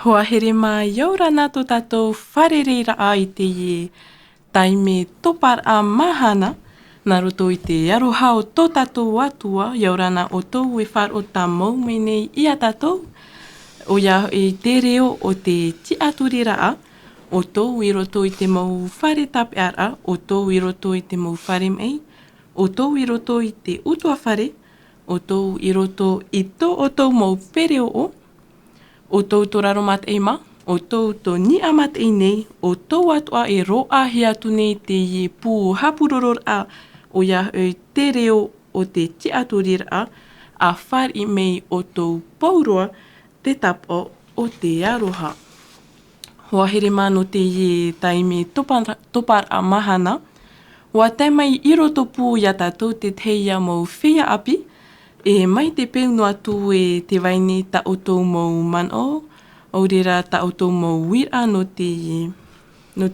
Hoa here mai iau rana tō tātou wharereira ai te ie taime topar a mahana, nā roto i te aroha o tō tātou atua, iau rana o tōu e whar o tā mau me nei i a tātou. O ia e te reo o te ti aturira a, o tōu i roto i te mau whare tape ara, o tōu i roto i te mau whare mei, o tōu i roto i te utua whare, o tōu i roto i tō o tōu mau pereo o tōu tō raro mat e ma, o tōu tō ni amat e nei, o tōu atua e roa he atu nei te ie pū hapuroror a, o ia e te reo o te ti aturira a whar i mei o tōu pauroa te tapo o te aroha. Hoa here mano te ie taime topar a mahana, hoa te mai i roto pū i a tātou te teia mau whia api, e mai te peunu atu e te waini ta o tōu mau mano, o rera ta o tōu mau wira no te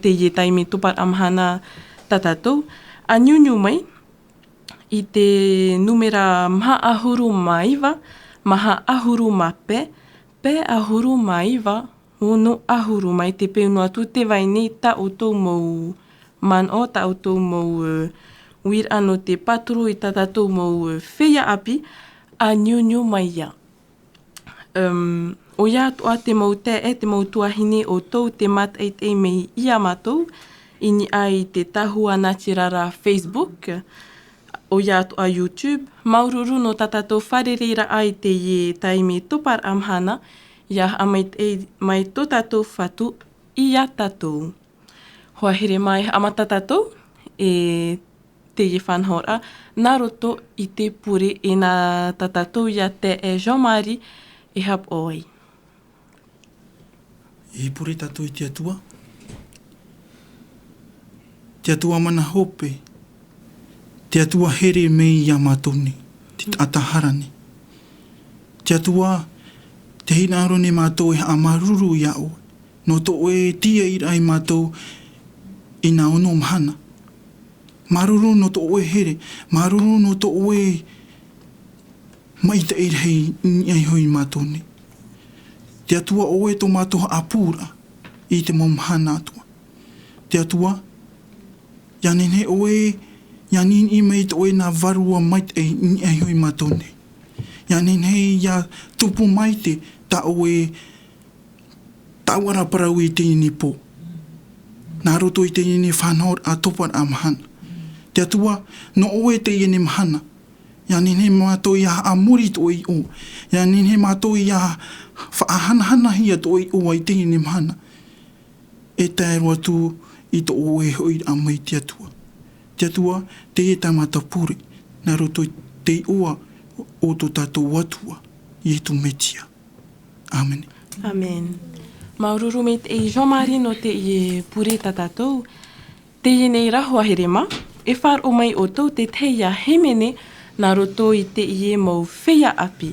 ie taime topar a mahana ta tātou. A nyunyu mai, i te numera maha ahuru maiwa, maha ahuru ma pe ahuru maiwa, ono ahuru mai te peunu atu te waini ta o tōu mau mano, ta o tōu mau wira no te paturu i ta tātou mau whia api, a nyunyu mai ia. O ia toa te mau te mau tuahine o tōu te mat e mei i a mātou, ini ai te tahua natirara Facebook, o ia toa YouTube, maururu no tātou wharereira ai te ie taime topar a mahana, ia amai mai tō tātou whatu i a tātou. Hoa here mai amata tātou, e te ie whanhora, nā roto i te pure e nā tātou ia te e Jean-Marie e hap oi. E pure tātou i te atua. Te atua mana hope. Te atua here mei i a mātone, te ataharane. Te atua te hinaro ne mātou e amaruru i a o. No to e tia ira i mātou i nā ono mahana. Maruru no to oe here, maruru no to oe maita e rei ai hoi mātone. Te atua oe to mātoha apura i te mamahana atua. Te atua, yanin he oe, yanin i mei to oe nā varua maita e ai hoi mātone. Yanin he ia tupu maite ta oe tawara parau i te ini po. Nā roto i te ini whanhor a topar a mahana. Te atua, no oe te iene mahana. Ia nene mātou ia amuri to i o. Ia nene mātou ia whaahana hia to i o ai te iene mahana. E tae roa tu i to oe hoi a mai te atua. Te atua, te e tamata pure. Nā roto te oa o to tātou atua. I tu metia. Amen. Amen. Maururu me te Jean-Marie no te ie pure ta tātou. Te ie nei rahua here ma. E whar o mai o tō te teia hemene nā roto i te ie mau whia api.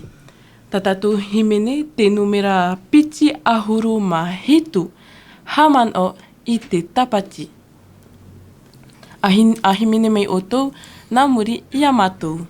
Ta tātou hemene te numera piti ahuru ma hitu, haman o i te tapati. A hemene mai o tō, nā muri i a mātou.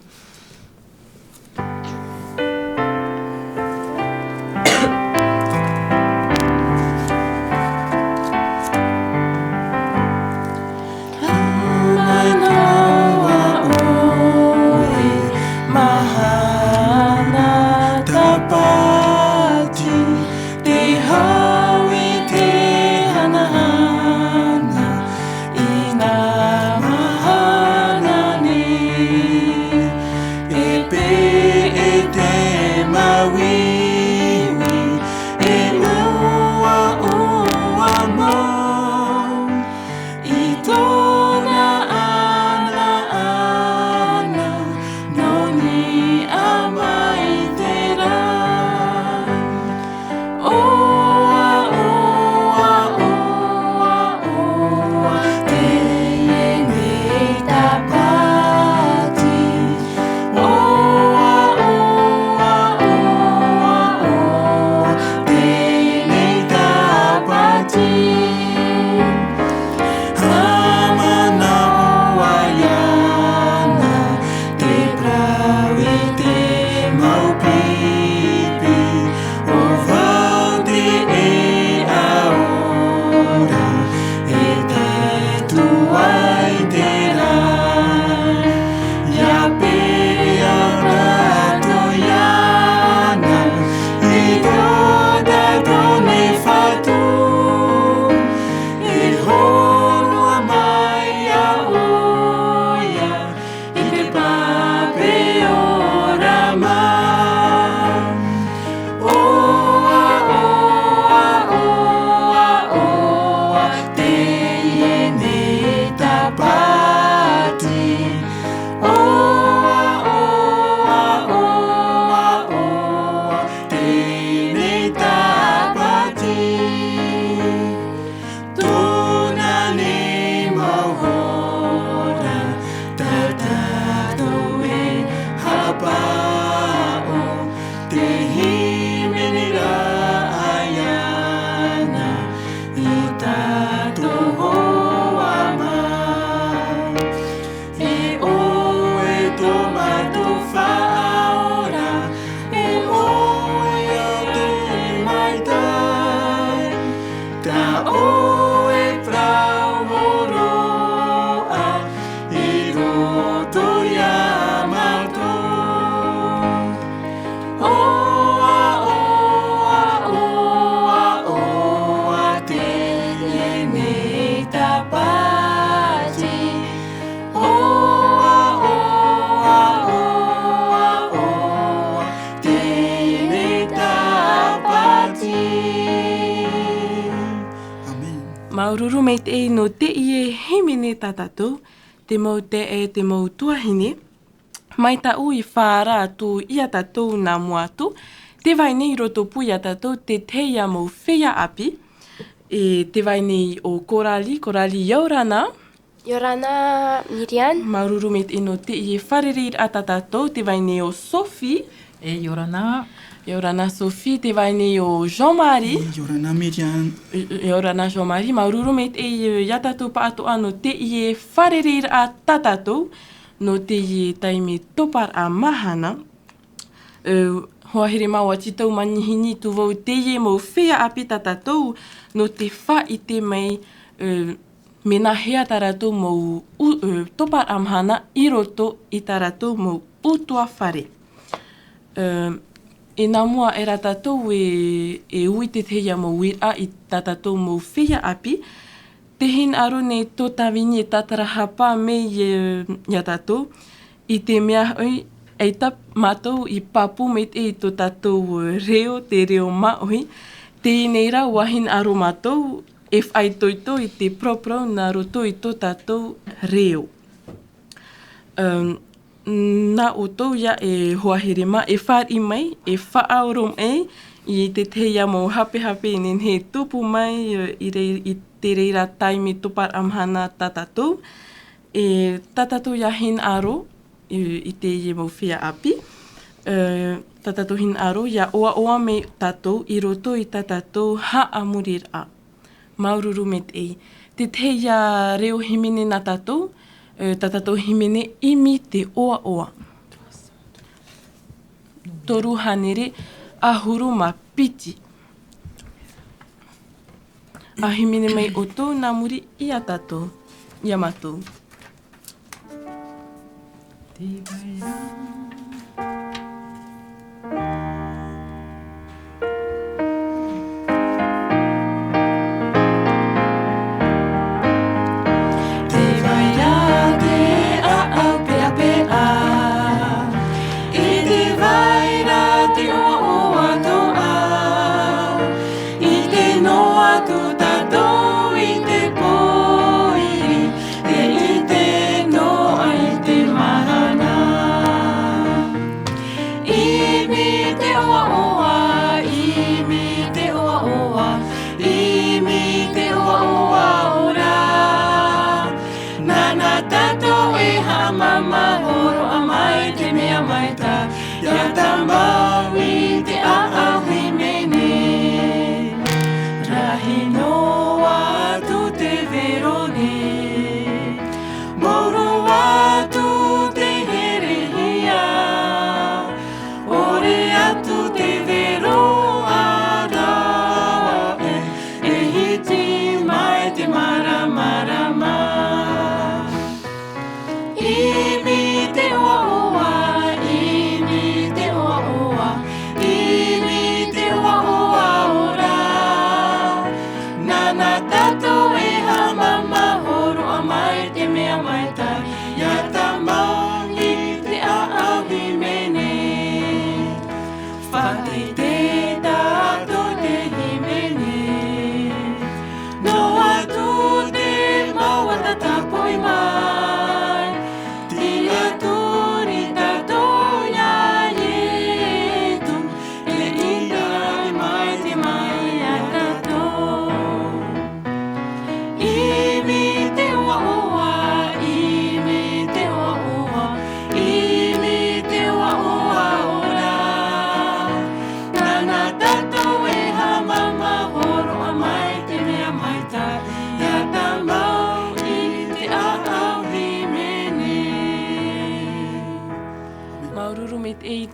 Maururu mei te e no te i e himene tātātou, te mau te e te mau tuahine, mai ta ui whāra atu i a tātou nā moatu, te vai nei roto pui a tātou te teia mau whia api, te vai nei o Korali Yorana. Yorana Miriam. Maururu mei te e no te i e wharerir a tātou, te vai nei o Sophie. Yorana Sophie, te vai nei o Jean-Marie. Yorana Miriam. Yorana Jean-Marie, maururu mei te i a tātou pa ato ano te i e wharerir a tātou, no te i e taimi topar a mahana. Hoa here mau a titau manihini tu vau te i e mau whea api tātou, no te wha i te mai me nā hea tātou mau topar a mahana i roto i tātou mau utua whare. E nā mua e rā tātou e ui te teia mau wira i tātou mau whea api, te hin aro nei tō tawini e tātara hapa mei ia tātou, i te mea oi, ei tap mātou i papu mei te i tō tātou reo, te reo maoi, te nei rā wahin aro mātou, e whai toito i te proprau nā roto i tō tātou reo. Nā o tō ia e hoahere ma, e whāri mai, e whaaorom i te teia mau hape nen he tupu mai i te reira taimi topar amhana tātou. E tātou ia hin aro i te ie mau whia api. Tātou hin aro ia oa me tātou i roto i tātou haamurir a. Maururu me te teia reo himene nā tātou, tātou himene imi te oa. Toru hanere ahuru ma piti. A himene mai o tō nā muri i a tātou, i a mātou. Te vai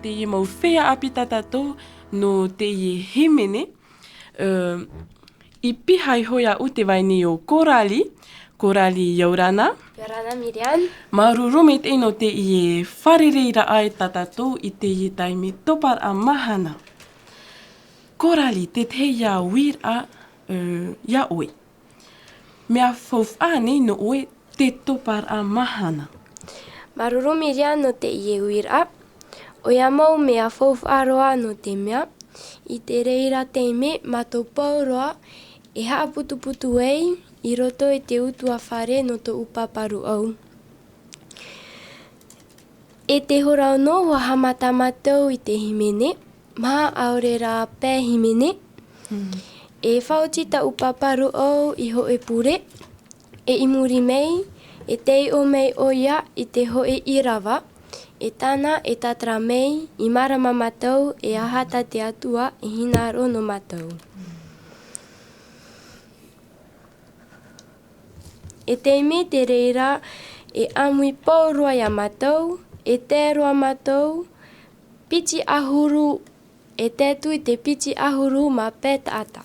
te i mau whea api tātou no te i himene. I pihai hoia u te vai ni o Korali Yorana. Yorana Miriam. Maruru me te no te i e wharereira ai tātou i te i taimi topar a mahana. Korali te te ia wira ia oe. Mea whauf ane no oe te topar a mahana. Maruru Miriam no te i e wira. O ia mau mea whauwharoa no te mea, i te reira teime mato pauroa, e haa putu ei, i roto i te utua whare no to upaparu au. E te horau no wa hamata matau i te himene, maha aore rā pē himene. E whauti ta upaparu au i ho e pure, e imuri mei, e tei o mei o ia i te ho e irawa, e tāna e tatra mei, i marama matau, e ahata te atua i hinaro no matau. E teimi te reira, e amui pōrua ia matau, e tērua matau, piti ahuru, e tētu i te piti ahuru ma pēta ata.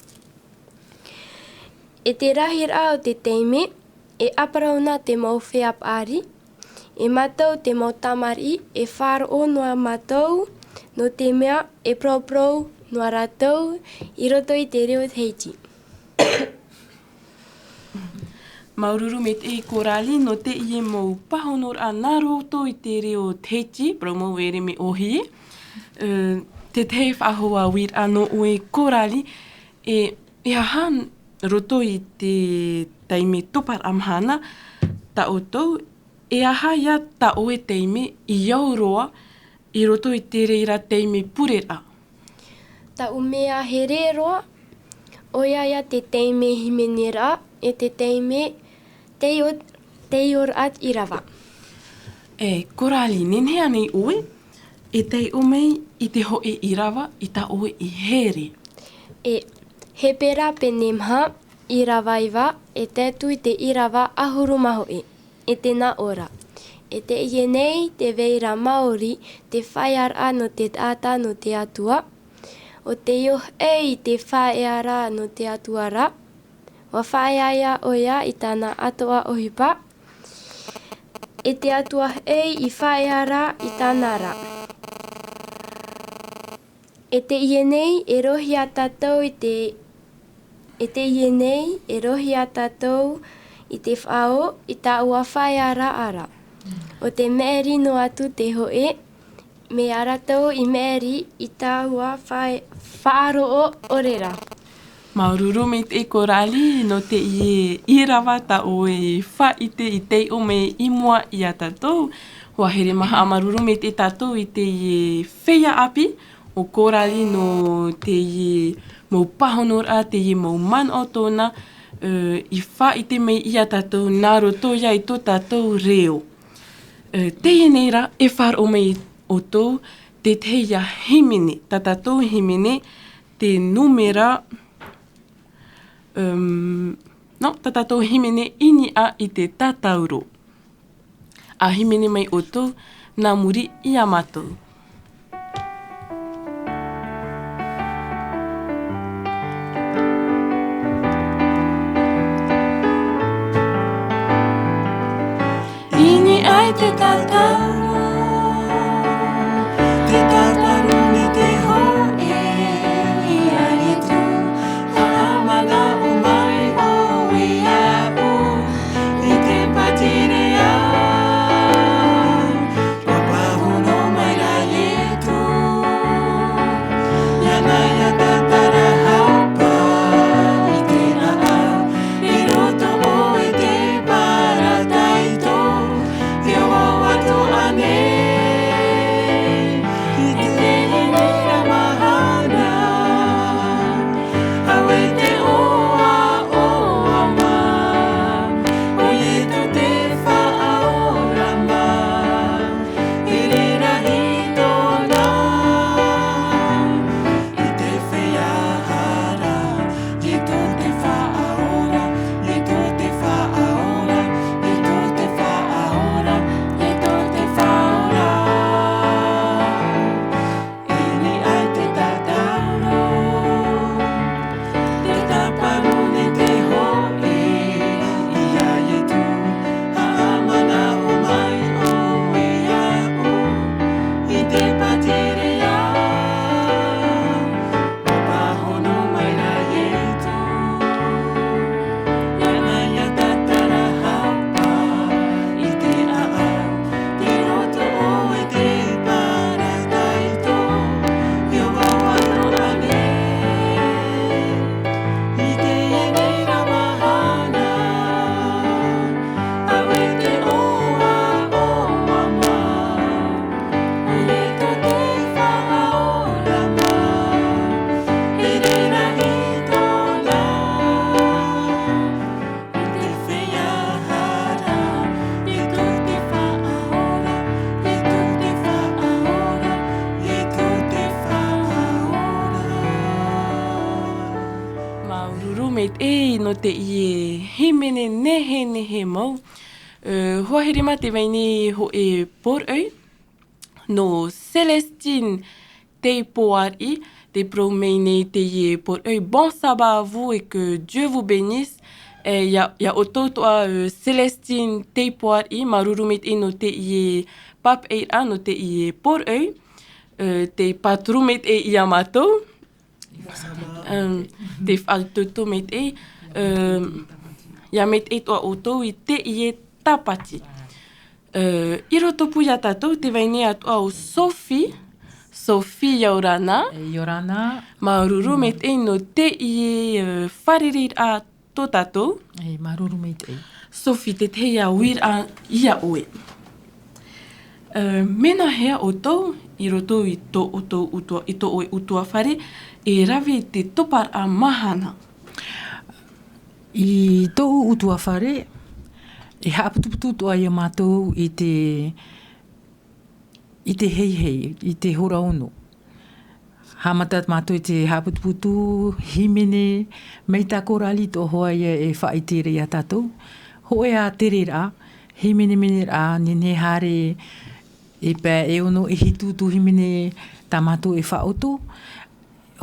E te rahira o te teime, e aparauna te mau whiap ari, e matau te mau tamari, e whāro o noa matau, no te mea e prau noa rātou, i roto i te reo teiti. Maururu me te korali no te ie mau pahonor a nā roto i te reo teiti, prau mau ere me ohi. Te te whahua wir ano o e korali, e ahan roto i te teime topar amhana, ta outou, e aha ia ta o e teime i auroa, i roto i te reira teime purera. Ta umea he reroa, o ia te teime himenera, e te teime teior at irawa. E korali, nenhea nei oe, e tei o mei i te ho e irawa, i ta oe i here. E he pera pene mha, irawa iwa, e tētu i te irawa ahuru maho e te na ora. E te ie nei, te veira Māori, te whaiara no te tata no te atua, o te ioh e i te whaiara no te atua ra, wa whaiaia o ia i tāna atoa ohipa, e te atua e i whaiara i tāna ra. E te ie nei, e rohi a tātou i te... E te ie nei, e rohi a tātou i te whao, i tā ua whaiara ara. O te meri no atu te hoe, me aratau i meri i tā ua whaaro o orera. Maururu me te korali no te ie irawa ta o e whaite i te o me i mua i a tātou. Hoa here maha amaruru me te tātou i te ie whea api, o korali no te ie mau pahonor a, te ie mau man o tōna, i whaite me i a tātou, nā roto ia i tō tātou reo. Te ienera e whar o mei o tō, te teia himene, ta tātou himene, te numera, ta tātou himene ini a i te tātauro. A himene mai o tō, nā muri i a mātou. Ini ai te tātauro, te tātauro ni te hoe, i ai tū, whaamana o mai o i au, i te patire au, wapahono mai ra e tū, iana ia tātara haupa, i te raa, i roto o i te parataito, te o watu ane Maururu me te no te i himene nehe mau. Huahirima te waini ho e por'eu. No Célestine te poari, te promene te i por'eu. Bon sabbat à vous et que Dieu vous bénisse. Ya ototoa Célestine te poari, maruru me te no te i pap eira no te i por'eu. Te patru me te i amatou. Te whaaltutu me te ia me te toa otou i te i tapati. I roto pui a tātou te waini atua o Sophie Iorana. Iorana. Maruru me te no te i whariri a tō tātou. Maruru me te. Sophie te te ia uir a ia oe. Mena hea o tau, i roto i tō utua, i tō oe utua whare, e rawe te topar a mahana. I tō utua whare, e haaputuputu toa i a mātou i te hei, i te hora ono. Hamatat mātou i te haaputuputu, himene, mei tā korali tō hoa ia e whaitere i a tātou. Hoe a tere rā, himene rā, nene hare e pē e ono e hitu tu himene tā mātou e whaoto.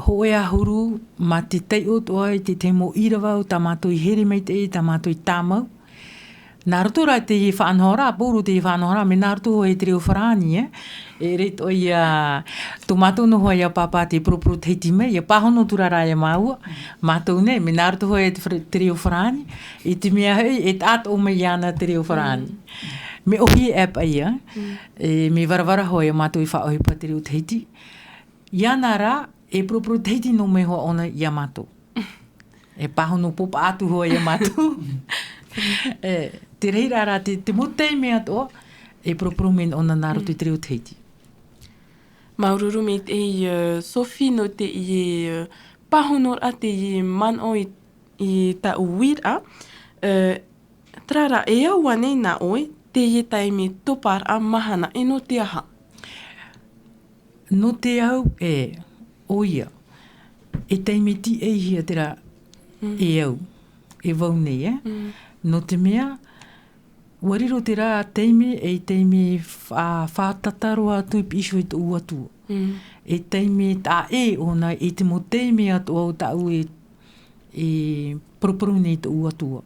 Hoe a huru, ma te tei o toa i te temo irawau, tā mātou i here mei te e, tā mātou i tāmau. Nā roto rai te i whaanohora, pōru te i whaanohora, me nā roto hoi te reo wharani, e reto i tō mātou no hoi a pāpā te propro teiti mei, i a pāhono tura rai a māua, mātou ne, me nā roto hoi te reo wharani, i te mea hei, e tātou mei ana te reo wharani. Me ohi e apa ia, me warawara hoi a mātou i whaohi pa te reo teiti. Iana rā, e propro teiti no me hoa ona i a mātou. E pāhono popa atu hoi a mātou. Te reira rā, te motei mea toa, e propro men ona nā roto i te reo teiti. Maururu me te i Sophie no te i pahonor a te i mano i ta uira. Trara e au ane nā oe, te i taimi topar a mahana, e no te aha? No te au oia, e taimi ti e hia tera e au, e vaunei, No te mea, wariro te rā teime e teime whātataro atu i pisho i tō atu. E teime tā e ona e te mo teime atu au tau e proporu nei tō atua.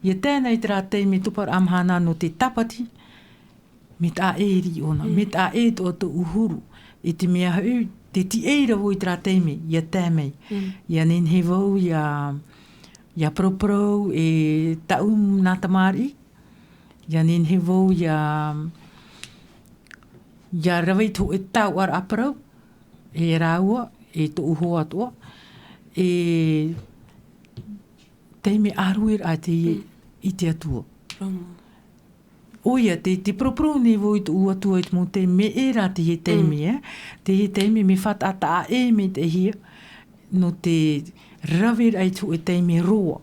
Ia tēnei te rā teime tupar amhana no te tapati, me tā e ri ona, me tā e tō atu uhuru. E te mea hau, te ti eira voi te rā teime, ia tēmei. Ia nen he vau, ia propro e tau nā tamari, ia nen he vau, ia rawai tō e tau ar aparau, e rāua, e tō uho atua, e teime aruir a te i te atua. Oia, te propro ne voi tō atua i te mo te me e rā te he teime, te he teime me whatata e me te hia, no te rawir ai tu e teime roa,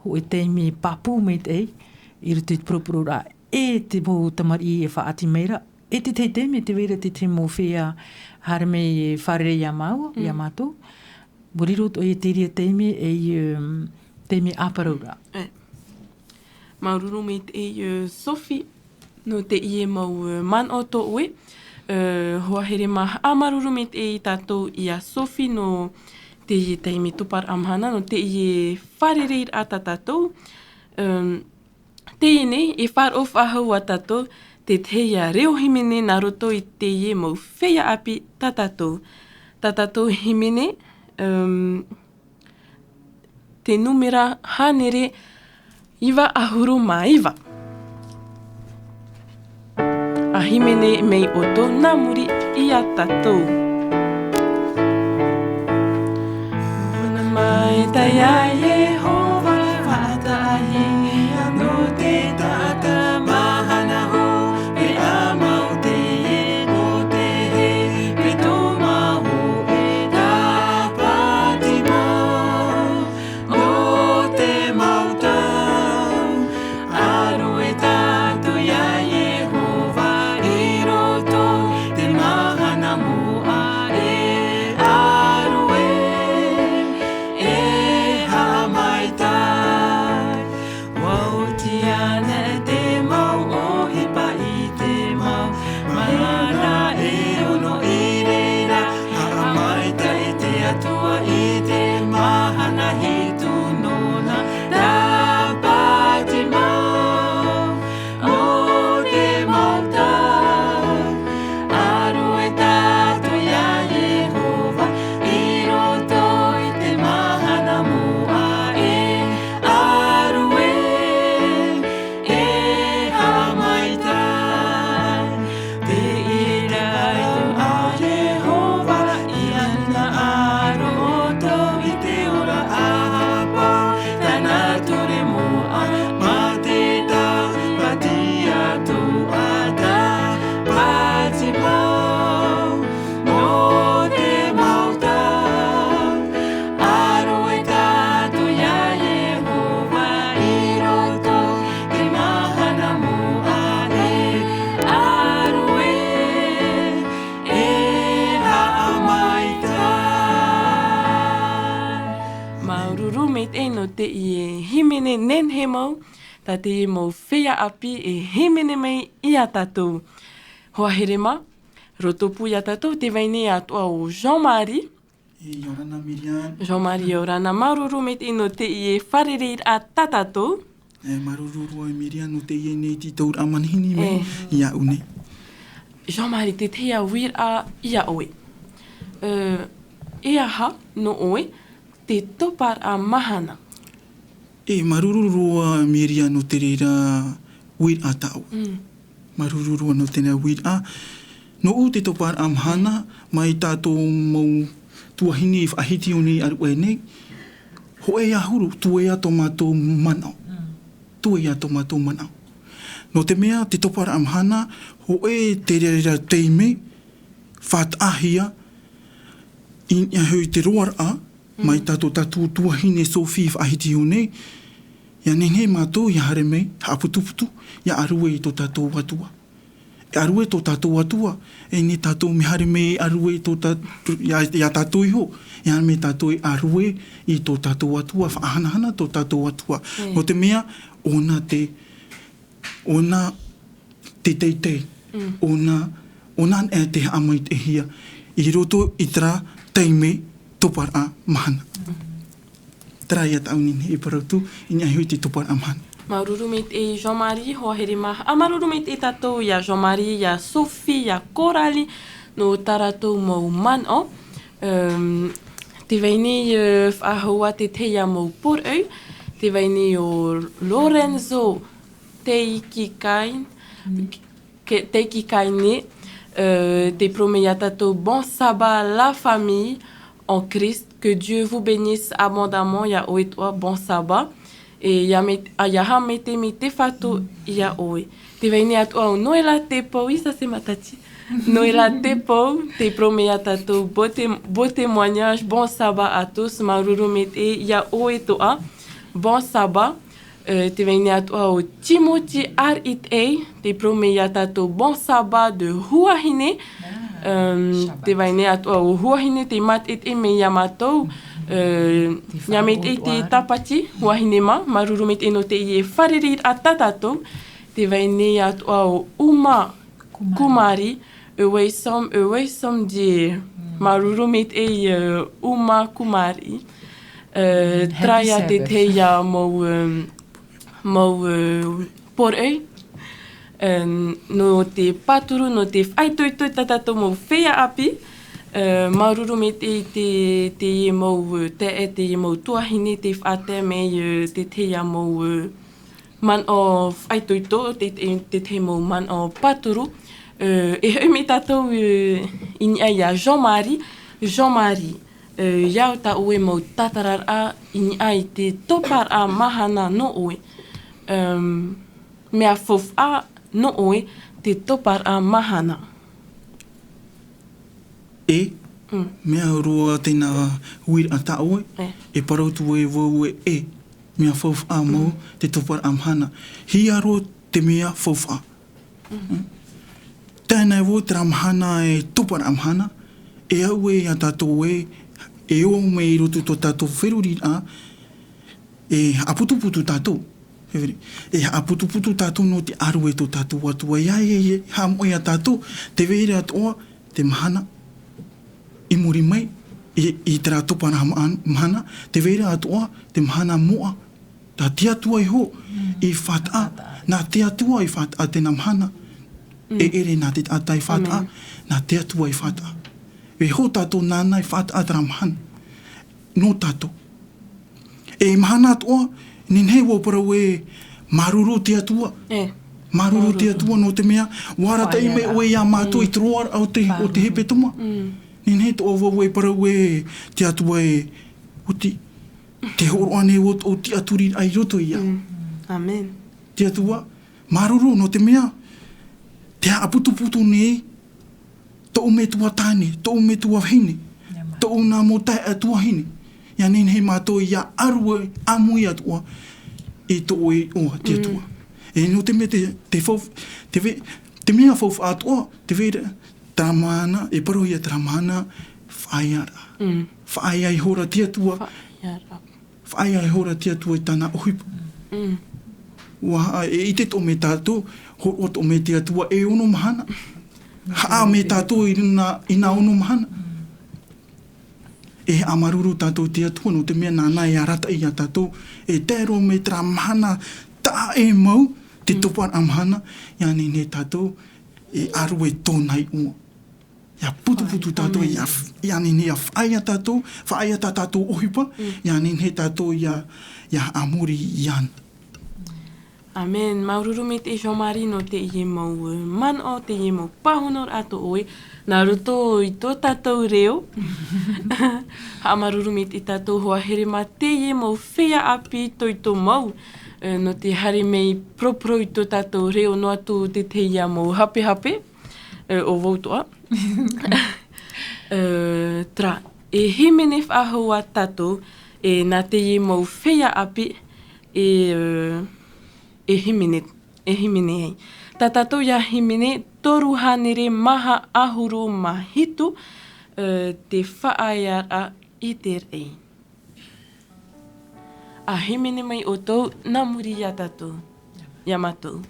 ho e teime papu me te ei, i rutu te propro rā, e te mo tamari e whaati meira, e te teime te vera te mo whea harame e whare ia maua, ia mātou, Buriro to e te ria teime e teime aparau rā. Maururu me te Sophie, no te i e mau man o tō ue, hoa here maha amaruru me te i tātou i a Sophie no te i teimi tupar amhana, no te i wharereir a tātou. Te i nei, e whar of ahau a tātou, te te ia reo himene nā roto i te i mau whea api tātou. Tātou himene, te numera hanere iwa ahuru mā iwa. A himene mei o tō nā muri i a tātou. Mai tai a Yehova, whaatahi no te tata mahana ho, e a mau te e no te he, pe tō maho e tāpati mau, no te mautau, aro e tātu ia Yehova, e roto te mahana mo a e aro e ha Maururu me te no te i e himene nen he mau, ta te i mau whea api e himene mai i a tātou. Hoa herema, rotopu i a tātou te waine atua o Jean-Marie. E Yorana Miriam. Jean-Marie Yorana, maururu me te no te i e wharereir a tātou. E marururu e Miriam no te i nei ti taur amanhini me i a une. Jean-Marie te tea wir a i a oe. E aha no oe te topar a mahana. E marururu a Miriam no te reira wir a tau. Marururu no te reira wir a. No o te topar a mahana mai tātou mau tuahini i whahiti o nei aru e nei. Ho e ahuru, tu e a tomato manao. Tu e a tomato manao. No te mea, te topara amhana, ho e te reira teime, what ahia, in ia hui te roar a, mai tātou tātou tuahine sofi whahiti o nei, ia nene mātou, ia hare mei, haputuputu, ia arue i tō tātou atua. E arue tō tātou atua, e ne tātou me hare mei arue tō tātou, ia tātou iho, ia me tātou arue i tō tātou atua, whahanahana tō tātou atua. No te mea, ona te teitei, ona e te amai te hia, i roto i tra teime topar a mahana. Trai at au nini i parautu, i ngai hui te topar a mahana. Maururu me te Jean-Marie, hoa here maha. A maruru me te tātou, ia Jean-Marie, ia Sophie, ia Coralie, no taratou mau mano. Te waini whahua te teia mau porau, te waini o Lorenzo Teikikaine, te promets à tatou bon sabbat la famille en Christ, que Dieu vous bénisse abondamment, ya oe toi bon sabbat. E ya ha me te whatu ia oe. Te waini atua o noela te pou, ça c'est ma tati. Noela te pou, te promets à tatou beau témoignage, bon sabbat à tous, maruru me te ia oe toa, bon sabbat. Te waini atua o Timothy R.I.T.A. Te promets à tatou bon sabbat de huahine. Te waini atua o huahine te mat et e me yamatou. Nia me te tapati, wahinema, maruru me te no te i e wharerir a tatatou. Te waini atua o Uma Kumari, Eweisom die, maruru me te i Uma Kumari. Traia te teia mau porei. No te paturu, no te whaitoitoi tatatou mau whea api. Maruru me te mau te mau tuahine te whate me te teia mau man o whaitoito, te mau man o paturu. E hau me tātou ini ai a Jean-Marie. Jean-Marie, iau ta oe mau tatarar a ini ai te topar a mahana no oe. Mea fof a no oe te topar a mahana. Mea roa tēnā huir a ta oe, e parautu e wau e, mea fof a mau te topar a mahana. Hi aro te mea fof a. Tēnā wo te ramahana e topar a mahana, e au e a tātou e o me i roto tō tātou wheruri a, e aputuputu tātou. E aputuputu tātou no te aru e tō tātou atua. Ia ha moe a tātou, te veire atoa, te mahana, i muri mai, i te rā topa na mahana, te veire atoa, te mahana moa, tā te atua i ho, i whata, nā te atua i whata tēnā mahana, e ere nā te ata i whata, nā te atua i whata. E ho tātou nāna i whata tērā mahana, no tātou. E mahana atoa, nin hei wopara we maruru te atua. Maruru te atua no te mea, warata i me oe ia mātou i troar o te hepe toma. Nin hei to owa we para we te atua e o te horo ane o te aturi ai roto ia. Amen. Te atua, maruru no te mea, te aputuputu nei, to me tua tāne, to me tua hine, to nā mo tai atua hine. Ia nen hei mātou ia arue amui atua e to oe oa te atua. E no te mea te mea fof atua, te veira tramana, e parohia tramana, whaiara. Whaia i hora te atua. whaai ai hora tia tu e tana ohipa. Wa e ite to me tātou, ho to me tia tua e ono mahana. Haa me tātou ina ono mahana. E amaruru tātou tia tua no te mea nāna e arata i a tātou, e tēro me tra mahana tā e mau, te topar a mahana, ia ni ne tātou e aru e tōnai ua. Ia putu tātou, ia ni ne a whaia tātou, whaia tātou ohipa, ia ni ne tātou ia amuri ian. Amen. Maururu me te Jean-Marie no te ie mau man o te ie mau pahonor ato oe. Nā roto i tō tātou reo. Ha maruru me te tātou hoa here ma te ie mau whea api toi tō mau. No te hari mei propro i tō tātou reo no atu te ia mau hape hape. O vautoa. Tra, e himene whahua tātou e nā te ie mau whea api e himene hei. Tā tātou ia himene toru hanere maha ahuru mahitu te whaaiara i te rei. A himene mai o tau, nā muri ia tātou, ia mātou.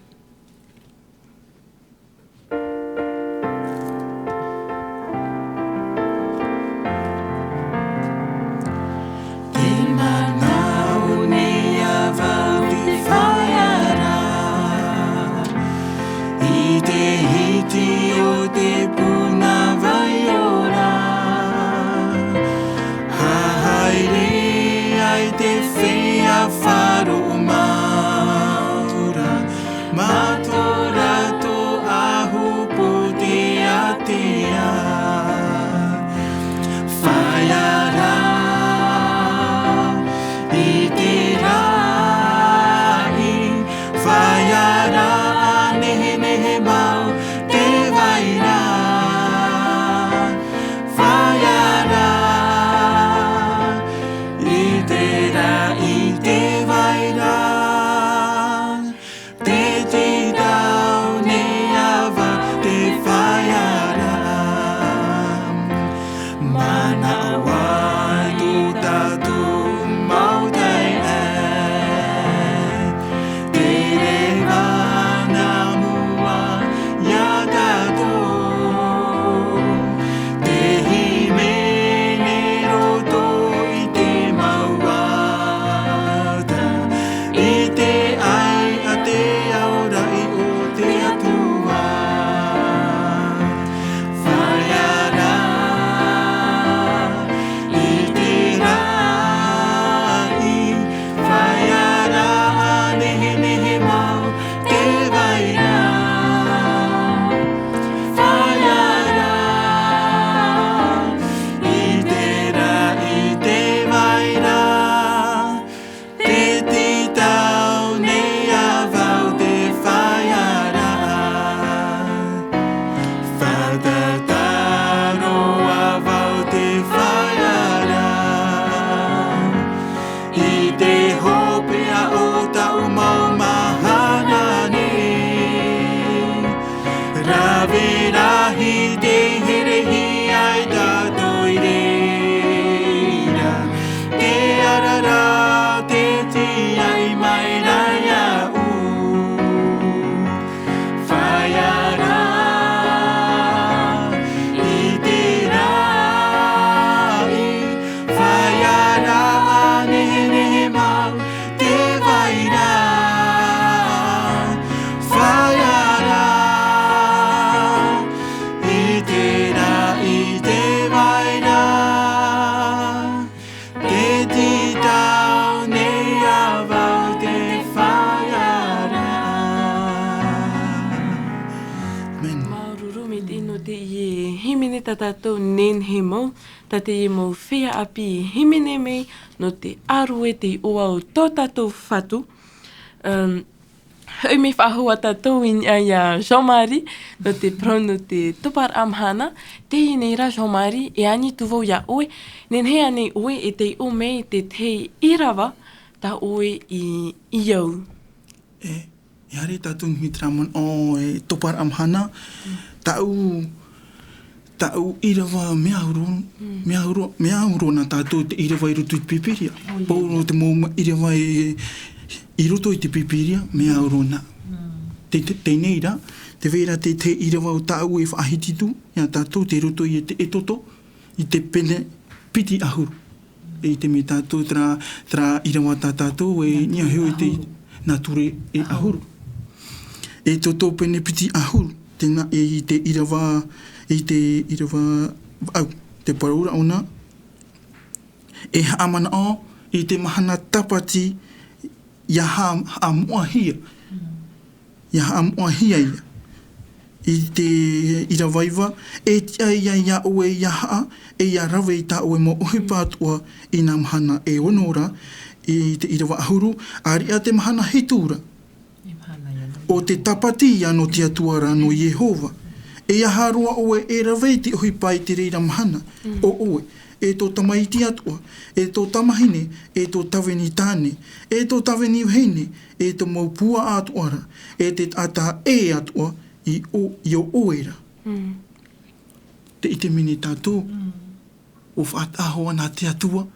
Tātou nen he mau, tā te e mau whea api himene mei no te arue te oa o tō tātou whatu. Hau me whahua tātou i a Jean-Marie no te prono te topar amhana. Te nei ra Jean-Marie e ani tuvau ia oe, nen hea nei oe e te o mei te te irawa tā oe i iau. E are tātou mitramon o e topar amhana, tau tau irawa mea uro na tātou te irawa i roto i te pipiria. Pauro te mō irawa i roto i te pipiria, mea uro na. Tēnei rā, te vera te irawa o tāu e whaahititu, ia tātou te roto i te etoto, i te pene piti ahuru. E te me tātou tra irawa tā tātou e nia heo e te nature e ahuru. E toto pene piti ahuru, tēnā e te irawa, te paraura ona, e haamana o, i te mahana tapati, ia haamuahia. Ia haamuahia ia. I te irawaiwa, e tia ia oe ia haa, e ia rawe i tā oe mo ohe pātua i nā mahana e onora, i te irawa ahuru, ari a te mahana hitūra. O te tapati ia no te atuara no Yehova. E ia harua oe e rawe te ohi pai te reira mahana, o oe. E tō tamaiti atua, e tō tamahine, e tō tawini tāne, e tō tawini uhene, e tō maupua atuara, e te ata e atua i o oera. Te ite mini tātou, o whaatahoa nā te atua,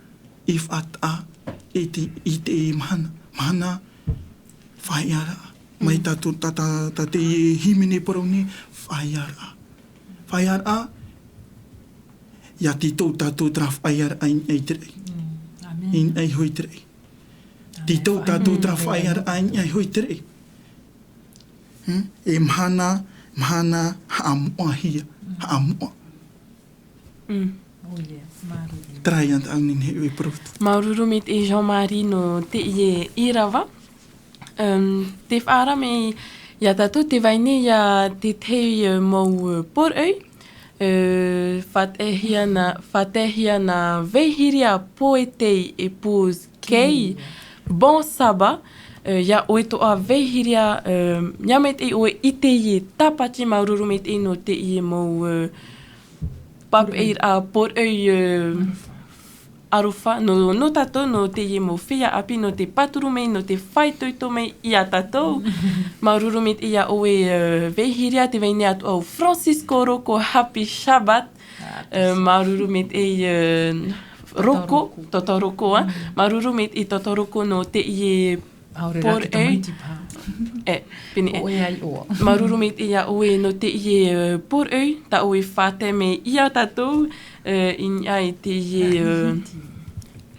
i whaata i te mahana. Mahana, whaiara. Mai tātou ta te himene paraune, whaiara. Whaiara, ia tītou tātou tra whaiara ai te rei. In ai hoi te rei. Tītou tātou tra whaiara ai hoi te rei. E mahana haamua hia. Haamua. Trai anta au nini hei protu. Maururu me te Jean-Marie no te ie irawa. Te whaarame ia tātou te waine ia te tei mau porei. Whatehia na vehiria poetei e pose kei bon saba. Ia oe toa vehiria nyamet e oe ite ie tapati maururu met e no te ie mau pap e a porei arufa no tatou no te ie mo whia api no te paturu mei no te whaitoito mei ia tatou. Maururu met ia oe vehiria te weine atu au Francisco Roko Happy Shabbat. Maururu met Roko, Totoroko. Maururu met i Totoroko no te ie porei. Pini Maururu met ia oe no te ie porei. Ta oe whate me ia tatou. In ai te ie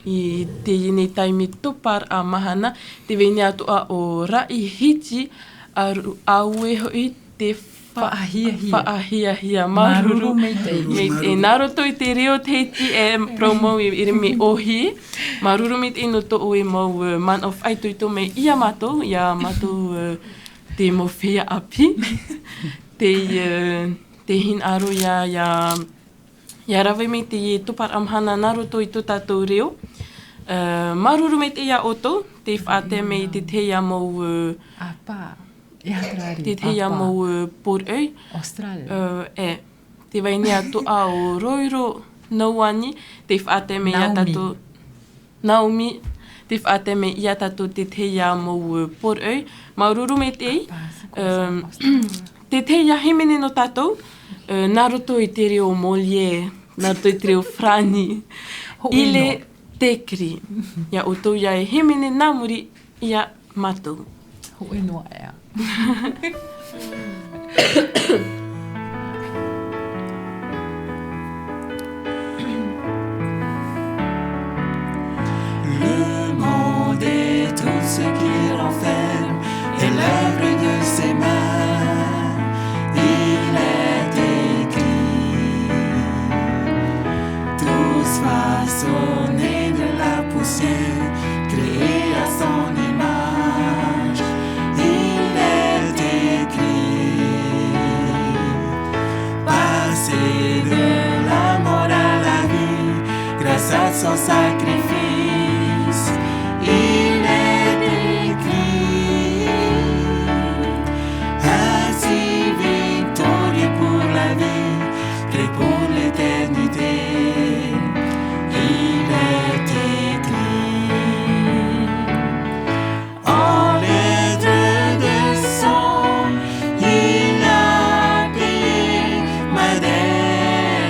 i te nei taimi topar a mahana, te weine atu a o rai hiti a ue hoi te whaahia maruru. E naroto i te reo te hiti e promo i me ohi. Maruru me te no to oe mau man of aitoito me ia matou te mo whia api. Te hin aro ia rawe me te tupar amhana naroto i tō tātou reo. Maruru me te ia oto, te whaate me te teia mau... te teia mau porei. Australia. Te waine atu a o roiro nauani, te whaate me ia tātou... Naomi. Te whaate me ia tātou te teia mau porei. Maruru me te te teia himene no tātou. Naroto i te reo Molière, naroto i te reo Frani, ile tekri. Ia o tau ia e hemene nāmuri ia matou. Ho e noa ea. Le monde est tout ce qui renferme et l'œuvre de ses mains. Il est écrit, tous façonnés de la poussière, créés à son image. Il est écrit, passer de la mort à la vie, grâce à son sacrifice. Il est écrit, ainsi victorieux pour la vie, créé pour l'éternité. Il est écrit, en lettres de sang, il a payé ma dette.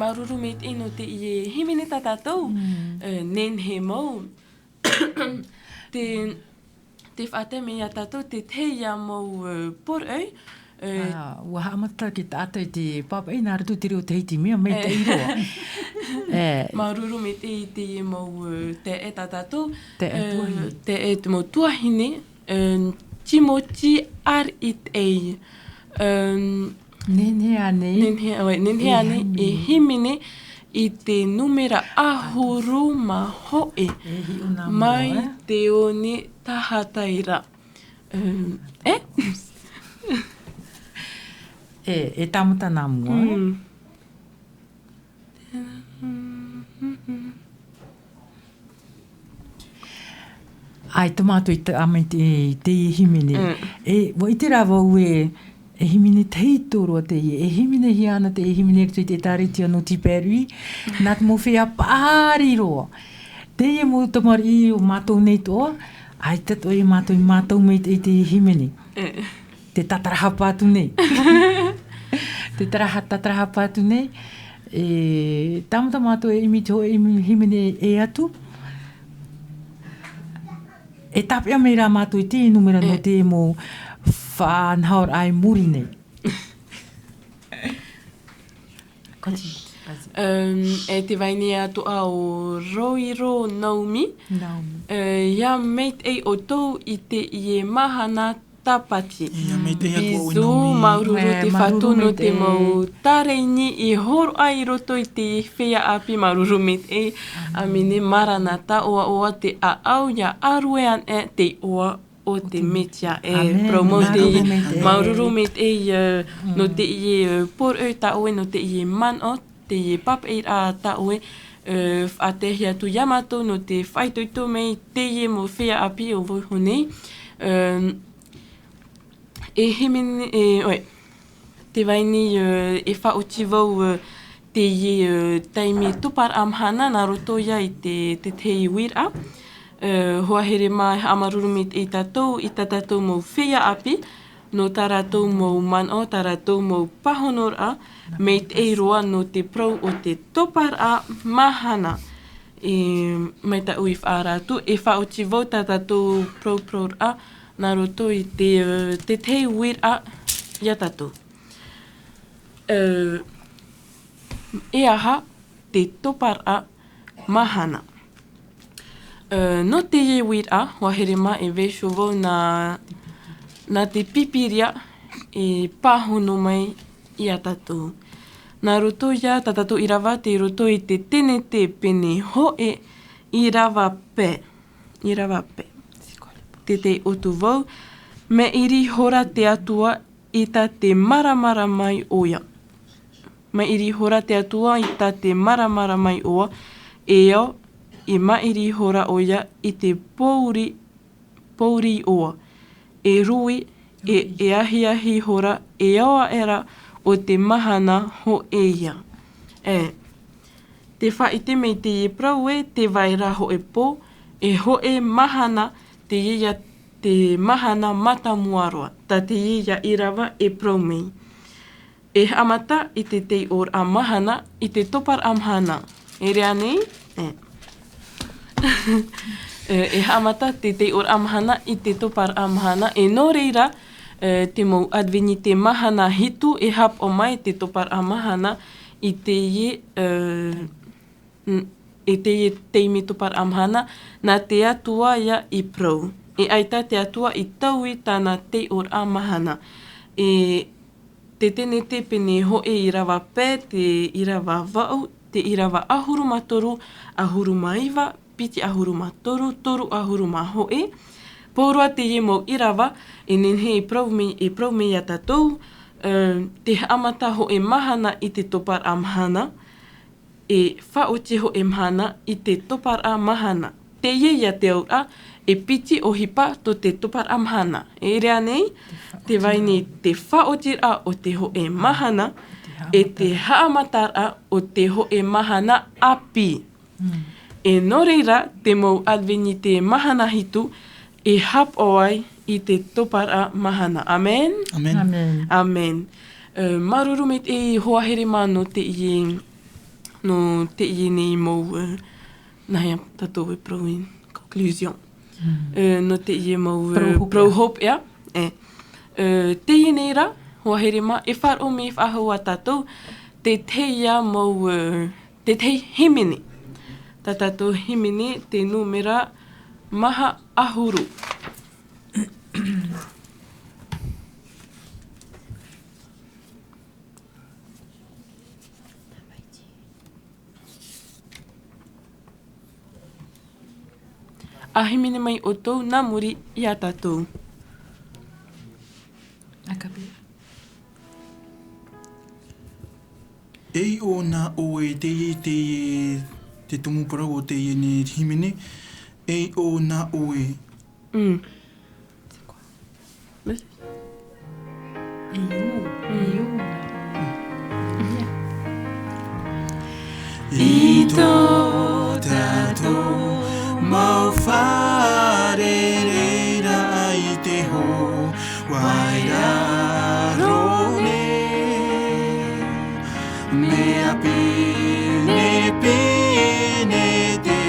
marurumit ino te i himini tātou. Nen he mau. Te whate me a tātou te teia mau por ei. Ua haamata ki tātou te papa nā ratu te reo te heiti mea mei te iroa. Marurumit i te i mau te e tātou. Te e tuahine. Te e te mau tuahine. Timoti ar it ei. Nenhea nei. Nenhea nei e himine i te numera ahuru ma hoe. Mai te one tahataira. E tamata nā mua. Ai, tomato i te amai te himene. Wa i te rawa ue e himene teitoro te e himene hi ana te e himene tui te tariti anō tiperui. Nā te mo whea pāri roa. Te e mo tamari o mātou nei toa. Ai, tato e mātou mei te himene. Te tataraha pātu nei. Te tataraha pātu nei. Tamata mātou e imi te hoe himene e atu. E tapia mei rā mātou i te numera no te mo whanhaur ai muri nei. E te waini atu a o Roiro Naomi. Ia meit ei o tau i te i e mahana tapati. Bizu maururu te whatono te mau tareini i horo ai roto i te whea api maururu mit e a mine maranata oa te a au ia aruean e te oa o te metia e promote maururu mit e no te i por e ta oe no te i man o te i pap e a ta oe whatehi atu Yamato no te whaitoito mei te i mo whea api o voi honei. E himene, te waini e whaoti vau te i taimi tupar amhana nā roto ia i te tei wira. Hoa here mai amarurumit i tātou mau whea api, no tā rātou mau man o, tā rātou mau pahonora, mei te roa no te prau o te topar a mahana. Mai ta ui whaaratu, e whaoti vau tā tātou prau a, nā roto i te tei wira ia tātou. E aha te topar a mahana. No te e wira, wahere ma e vesho vau nā te pipiria e pahono mai ia tātou. Nā roto ia tātou i rawa te roto i te tene te pene hoe i rawa pe. I rawa pe. Te otu vau, me iri hora te atua i ta te maramara mai oia. Me iri hora te atua i ta te maramara mai oa, e au i mairi hora oia i te pouri oa. E rui, e ahi hora, e aua era o te mahana ho eia. Te whaite mei te e prau e, te vaira ho e po, e ho e mahana, te ia te mahana matamuaroa, ta te ia i rawa e praumei. E amata i te tei or a mahana, i te topar amhana. E rea nei? E amata te tei or amhana, i te topar amhana. E no reira, te mau adveni te mahana hitu, e hap o mai te topar amahana, i te teimi topar amhana, nā te atua ia i prau. E aita te atua i taui tāna te or amahana. E te tene te pene ho e i rawa pē, te i rawa vau, te i rawa ahuru matoru, ahuru maiwa, piti ahuru matoru, toru ahuru maho e. Pōrua te ie mau i rawa, e nenhe e prau mei a tātou, te amata ho e mahana i te topar amhana, e whaoti ho e mahana i te topar a mahana. Te ie ia te aura, e piti o hipa to te topar a mahana. E rea nei, te waini te whaoti a o te ho e mahana, e te haamatar a o te ho e mahana api. E no reira, te mau adveni te mahana hitu, e hap o ai i te topar a mahana. Amen? Amen. Amen. Marurumit e hoahere mano te i no te i nei mou nahia tatou e prou in conclusion. No te i mou prou hope ia. Te i nei ra, hoa here ma, e whar o me whahau a tatou, te teia mou, te tei himene. Ta tatou himene te numera maha ahuru. A himene mai o tou nā muri i a tatou. Ei o nā o e te tomuparau o te i ne himene, ei o nā o e. I tō tātou mau whare reira i te ho wairaro mea pine te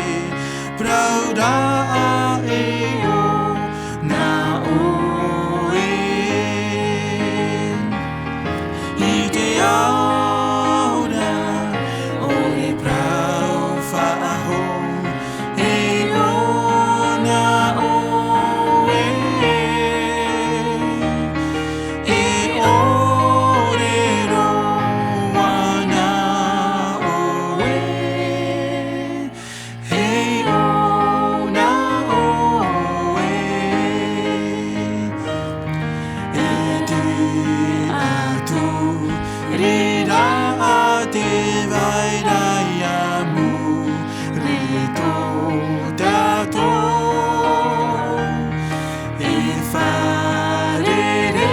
praura e o nā oe i te aura o e prau whaaho e o nā oe e o rero wana oe e o nā oe e te atu rira a te vairai amu re tō tātou e wharere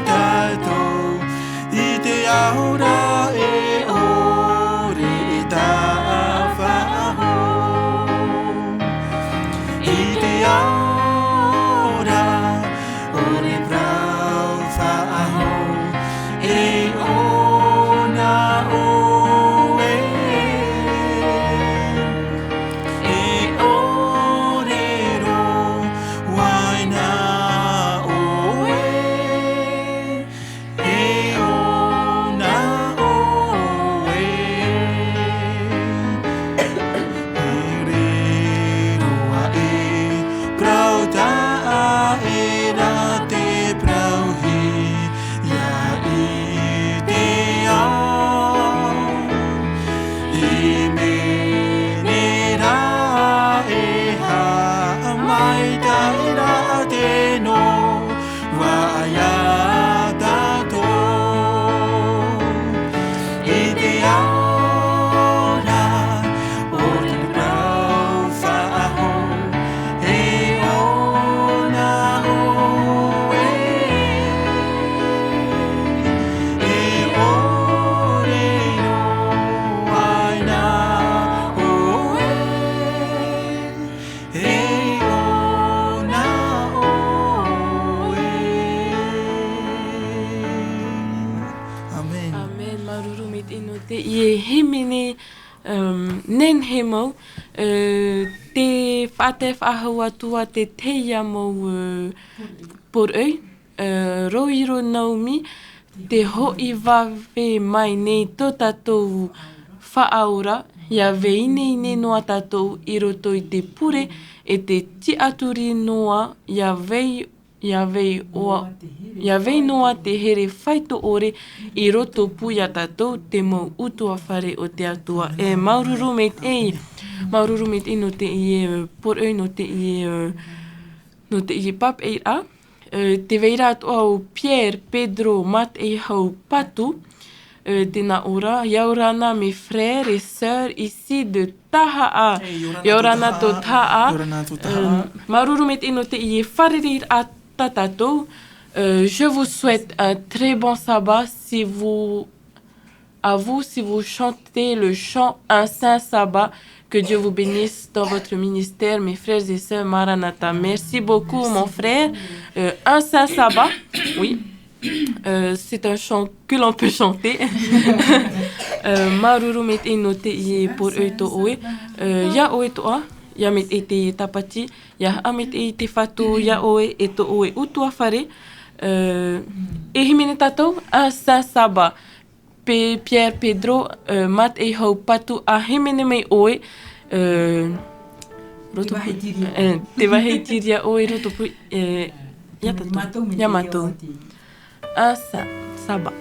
tātou i te aura e ore e tā whaho i te aura ore prau whaho e o nā oe e o rero waina oe e o nā oe e rero a e prau tā e rā te prau hi ia i te ao i mene rā e ha mai tai rā te no waia tātou i te aora o te prau whaaho e o nā oe e o rero ai nā oe e o nā oe. Amen. Amen, maruru mit ino te i e himene nen he mau. Te whate whahau atua te teia mau por ei. Roiro Naomi, te hoi wawe mai nei tō tātou whaaura, ia vei nei ne noa tātou i roto i te pure e te ti aturi noa, ia vei noa te here whaito ore i roto puia tātou te mau utua whare o te atua. E maururu meit ino te i e por ei no te i pap ei a. Te veira atua o Pierre Pedro Mat ei hau patu, tēnā ora, yaurana mes frères et sœurs ici de Tahaa. Yaurana tō Tahaa. Maruru met ino te i e wharerir a tatatou. Je vous souhaite un très bon sabbat si vous chantez le chant Un Saint Sabbat. Que Dieu vous bénisse dans votre ministère, mes frères et sœurs Maranatha. Merci beaucoup, mon frère. Un Saint Sabbat, oui. C'est un chant que l'on peut chanter. Maruru met e no te i por oi to oe. Ia oe toa, ia met e te i tapati, ia amet e te whatu, ia oe e to oe utua whare. E himene tatou, a sa saba. Pe Pierre Pedro, mat e hau patu a himene mei oe. Te wahetiria. Te wahetiria oe roto pui. Ia tatou. Ia matou. A sa saba.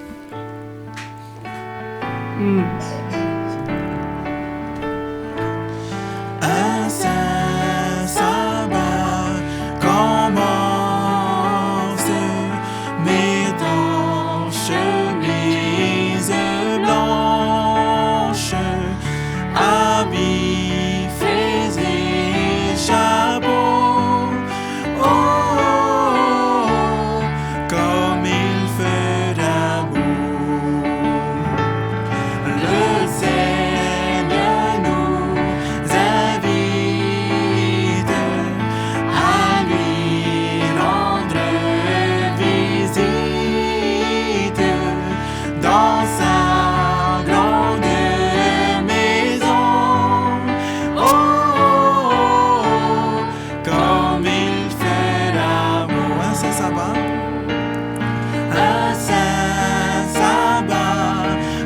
À Saint-Sabbat commence mes dans chemise blanche, habits, fées et chapeaux. Oh, comme il fait d'amour. Le Seigneur nous invite à lui rendre visite dans sa grande maison. Oh, comme il fait d'amour. À Saint-Sabbat, à Saint-Sabbat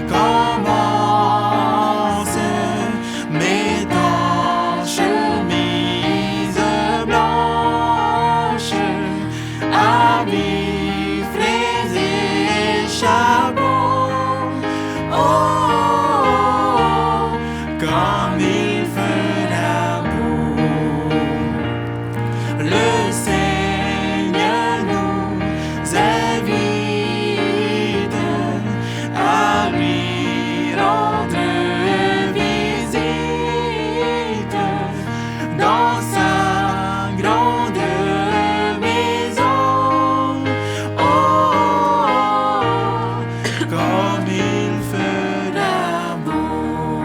commence mes dans chemise blanche, habits, frais et chapeaux. Oh, comme il fait d'amour. Le Seigneur nous invite à lui rendre visite dans sa grande maison. Oh, comme il fait d'amour.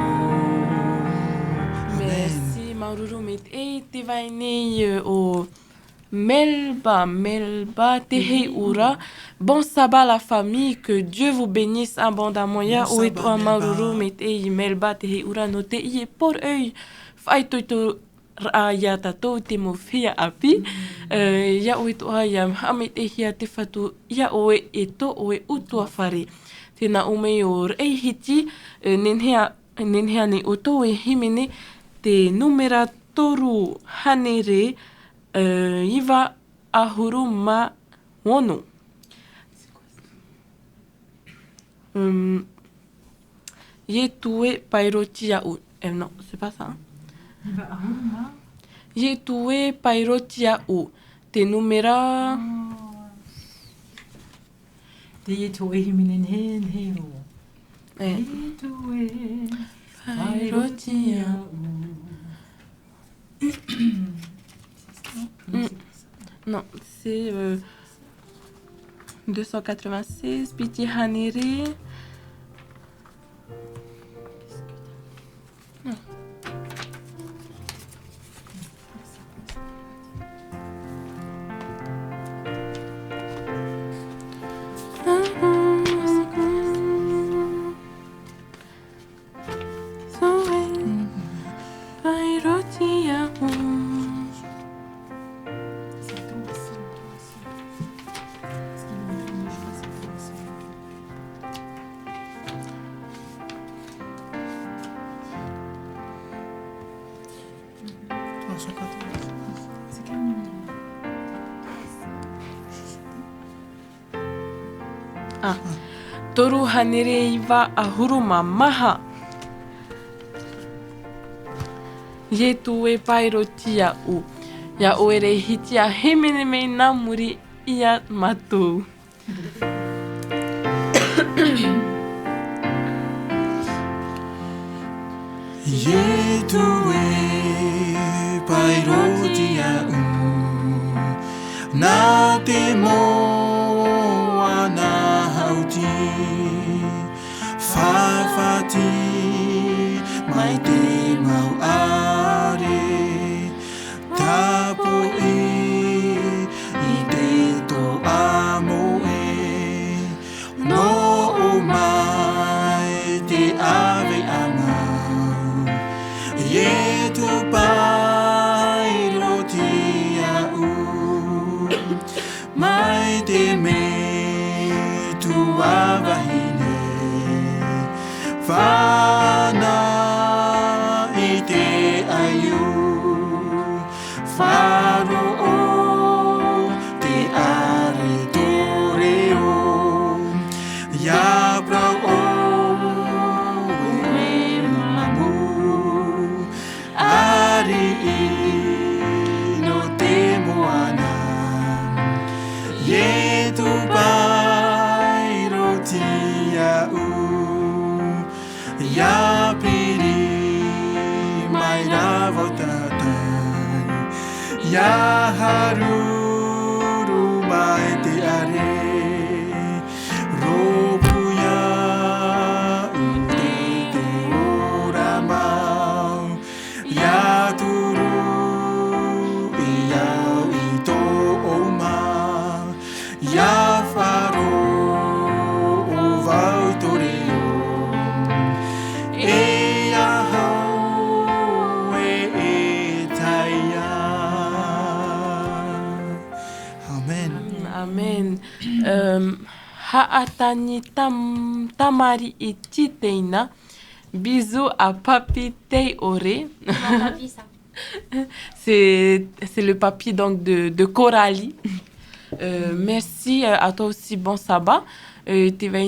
Merci Maruru met e te vai nei o Melba te hei ura. Bon sabbat la famille, que Dieu vous bénisse abondamment. Ya Bon o e sabbat, toa Melba. Maruru met e Melba te hei ura no te i e por oi. Whai toi to a ia tatou te mo whia api. Ia o e toa ia hamet e hia te whatu. Ia o e to o e utua whare. Tēnā o mei o rei hiti, nenhea ni o tō e himene te numera toru hanere iwa ahuru ma ono. Ye tue pairoti au. Non, c'est pas ça. Hein? Ye tue pairoti au. Te numera... Te e tō e himinen he ro. Eh. E tō e Pairoti au. Non, c'est 286, Piti Hanere. Toru hanere iwa ahuru ma maha. Ye tu e pairoti au. Ya oere hiti a hemene mei nā muri ia matu. Ye tue pairoti au. Nā te moa nā hauti. Whawhati mai te mau are. Tapo e i te toa mo e. No o mai te a Ya piri mai ravo tatai. Ya haruru mai te are. Ropuya ute te ora mau. Ya turu ia i tō oma. Ya wharo o wau toreo. E ahau e taia. Amen. Amen. Haatani tamari i titeina. Bisous à Papi Teiore. C'est le papy donc de Coralie. Merci à toi aussi, bon sabbat. Tu vas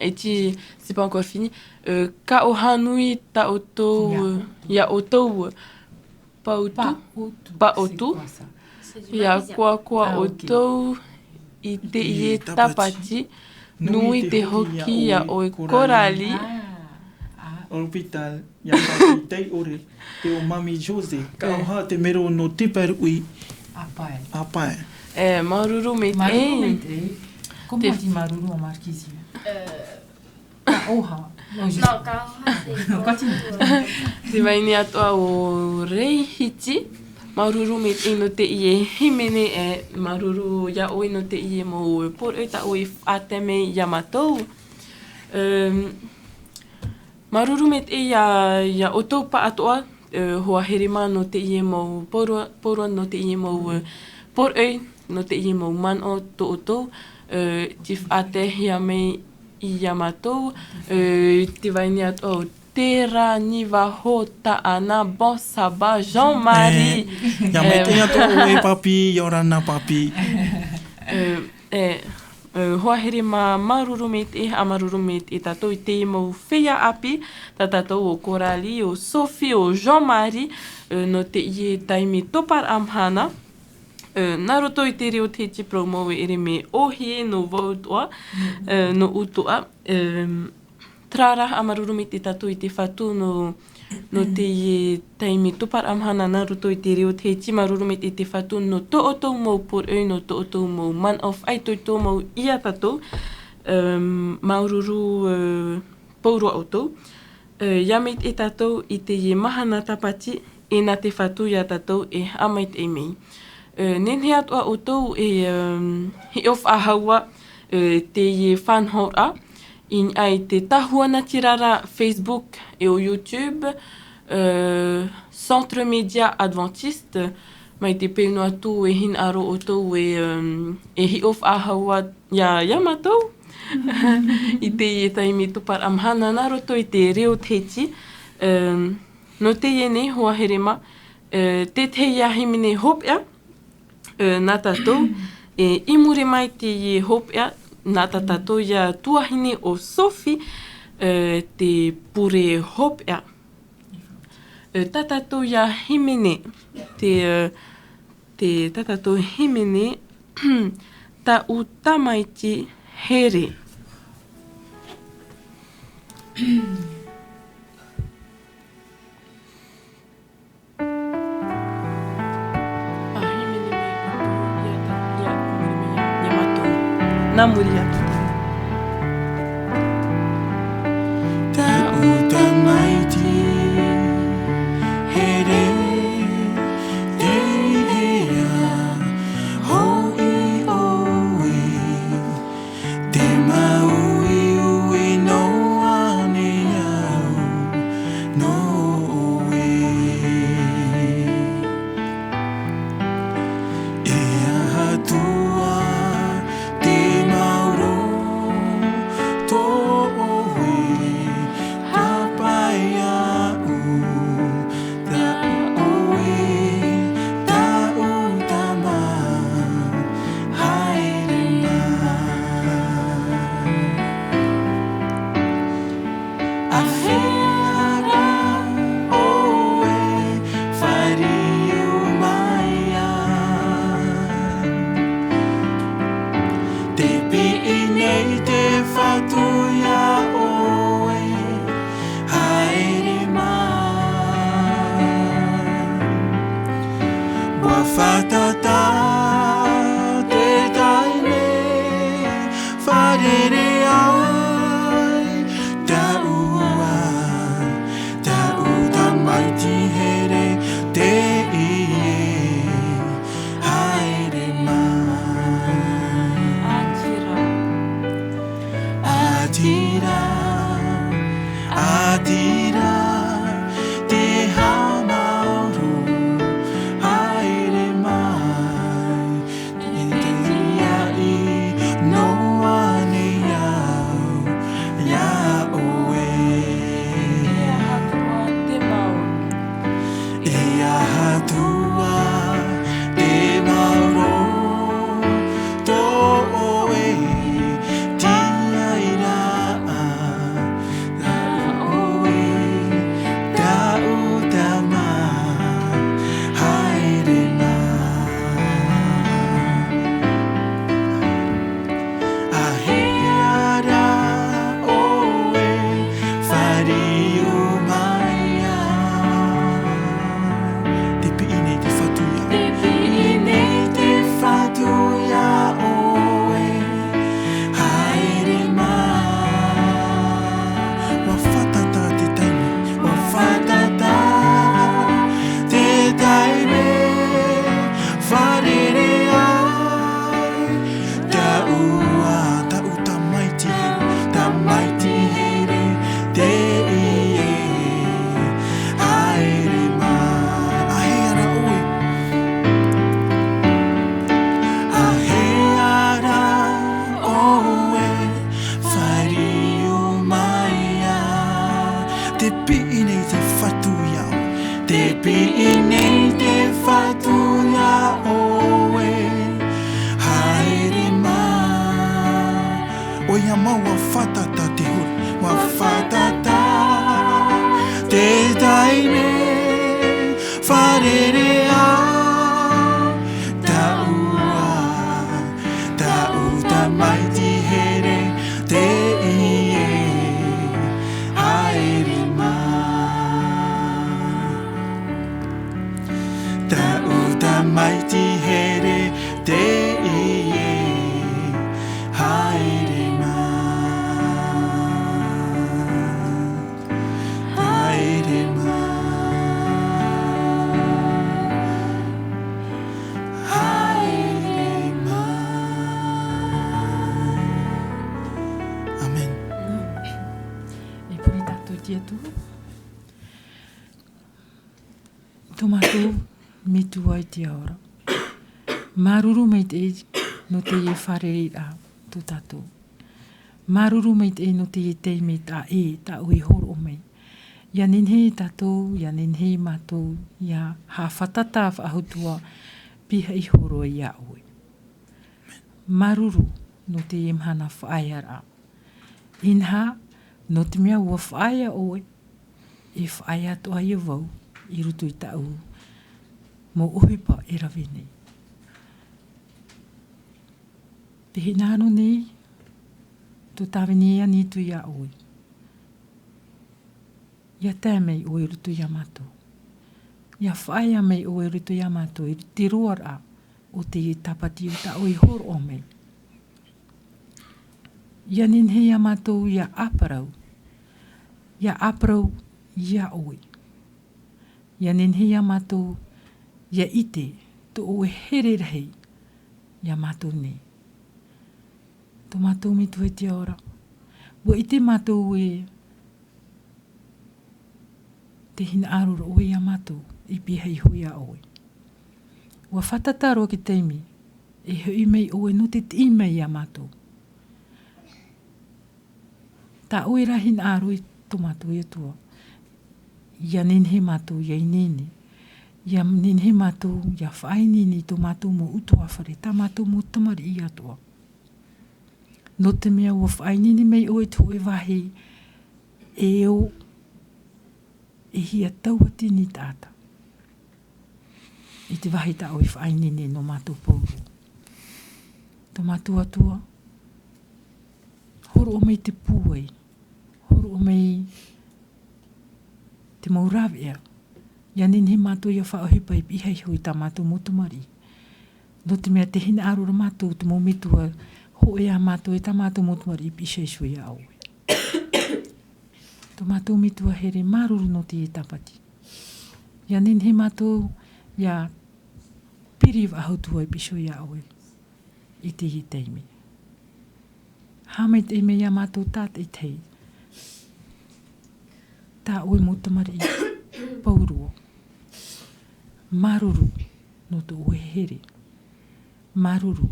et tu c'est pas encore fini. Kaohanui ta auto ya auto pas auto. Ya quoi auto ite ye tapati nui te hoki ya oi Coralie. Hospital ya Papi Teiore te o Mami Jose. Ka oha te mero no tiperui. Apai. Maruru me te. Comment on dit maruru en marquise? Kaoha. Non, kaoha. Continue. Te vai ni atoa o rei hiti. Maruru me te no te ie himene maruru ya oi no te ie mo por eta oi ateme yamatou. Maruru me te ya otopa atoa hoa herima no te ie mo poro no te ie mo por ei no te ie mo man o to oto tif ate hia me i yamatou te vai ni atoa Tera niva hota ana bon sabbat Jean-Marie. Ya me te ato e papi, yorana papi. Hoa here maruru me te a maruru me te tatou i te mo whia api, ta tatou o Coralie, o Sophie, o Jean-Marie, no te ie taimi topar amhana. Nā roto i te reo te ti promo ere me ohie no vautoa, no utoa. Trara amaruru me te tatu i te whatu no te ie taimi tupar amhana nā roto i te reo te ti maruru me te whatu no to o tau mau por eu no to o tau mau man of aitoi tō mau ia tatou maururu pauro au tau. Ia me te tatou i te ie mahana tapati e nā te whatu ia tatou e amait e mei. Nenhe atua o tau he of ahaua te ie whanhora. In ai te tahuana tirara Facebook e o YouTube, Centre Média Adventiste, mai te peunu atu e hin aro o tau e hi of ahaua ia yamatou. I te ie taimi tupar amhana nā roto i te reo teti. No te ie ne hoa herema, te te ia himine hopea, nā tatou, e imure mai te ie hopea, nā tatou ia tuahine o Sophie, te pure hopea. Tatatou ia himene, te tatatou himene, ta utamaiti here. Namuria. Ta utamaiti here te ia hoi oe te maui ui no ane au no oe e ahatua Te pi i nei te whatuia oe pi'i nei te whatu iau. Te pi'i nei te whatu ia oe. Haere mā. O ia mau wa whatata te huri. Wa whatata. Te taime. Wharere a. Ta ua. Ta uta mai ti here. Te ie. Haere mā. Ta uta mai ti here. Te ie. Haere mā. Haere mā. Haere mā. Amen. E puri tātou tia tu. Tomatu mitu ai te ora. Maruru mei te no te e whareri a tu tātou. Maruru mei te no te e teime ta ta ui horo mei. Ia ninhe tātou, ia ninhe mātou, ia ha whatata whahutua piha i horo ia oi. Maruru no te e mhana whaaiara. Inha no te mea ua whaaya oe, e whaaya toa i wau i rutu i tau mo uhipa e rawe nei. Te hinano nei, tu tawe nia ni tu ia oi. Ia tēmei o i rutu ia mātou. Ia whaia mei o i rutu ia mātou, i te ruara o te tapati o ta oi horo o mei. Ia ninhe ia mātou ia aparau. Ia aparau ia oi. Ia ninhe ia mātou ia ite to o e here rei ia mātou nei. Tō mātou mitu e te ora. Wa ite mātou e te hina arura o ia mātou i piha i hui a oe. Wa whatataro ki teimi e hui mei oe no te ime ia mātou. Ta oe rahin aru i tō mātou i atua. Ia ninhe mātou ia inene. Ia ninhe mātou ia whainini tō mātou mo utua whare. Ta mātou mo tamari i atua. No te mea ua whainini mei oe tō e wahi e o e hia tauati ni tāta. I te wahi ta oe whainini no mātou pōru. Tō mātou atua, horo o mei te pūei, horo o mei te maurawea. Ia nini mātou ia whaohipa i pihai hui tā mātou motumari. No te mea te hina arura mātou te momitua ho e a mātou e tā mātou motumari i pihai shui a oe. Tō mātou mitua here maruru no te e tapati. Ia nini mātou ia piri wahautua i pihai a oe. I te hi teimi. Hāmei te ime ia mātou tāta i tei. Tā oe motumari i pauruo. Maruru no te oe here. Maruru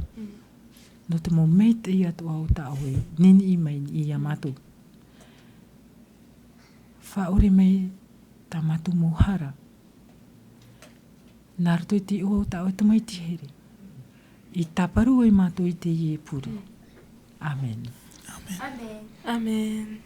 no te mo meite i atu au tā oe nini i mei i ia mātou. Whaore mei tā mātou mohara. Nā rato i te o tā oe tamai ti here. I taparu e mātou i te ie puri. Amen. Amen. Amen. Amen.